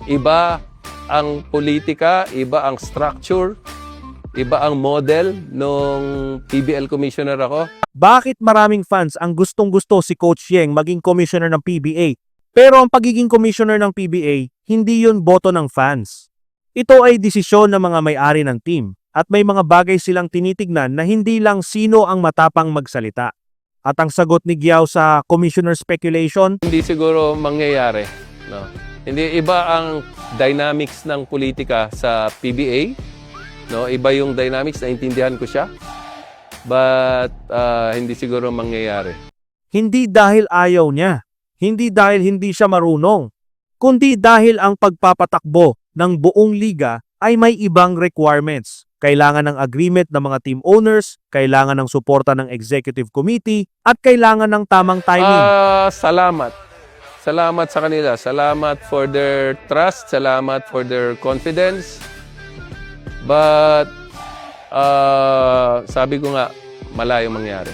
Iba ang politika, iba ang structure, iba ang model nung PBL commissioner ako. Bakit maraming fans ang gustong-gusto si Coach Yeng maging commissioner ng PBA? Pero ang pagiging commissioner ng PBA, hindi yun boto ng fans. Ito ay desisyon ng mga may-ari ng team at may mga bagay silang tinitignan na hindi lang sino ang matapang magsalita. At ang sagot ni Giao sa commissioner speculation, Hindi siguro mangyayari. No? Hindi, iba ang dynamics ng politika sa PBA. No? Iba yung dynamics, naintindihan ko siya. But hindi siguro mangyayari. hindi dahil ayaw niya, hindi dahil hindi siya marunong, kundi dahil ang pagpapatakbo ng buong liga ay may ibang requirements. Kailangan ng agreement ng mga team owners, kailangan ng suporta ng executive committee, at kailangan ng tamang timing. Salamat. Salamat sa kanila. Salamat for their trust. Salamat for their confidence. But sabi ko nga, malayong mangyari.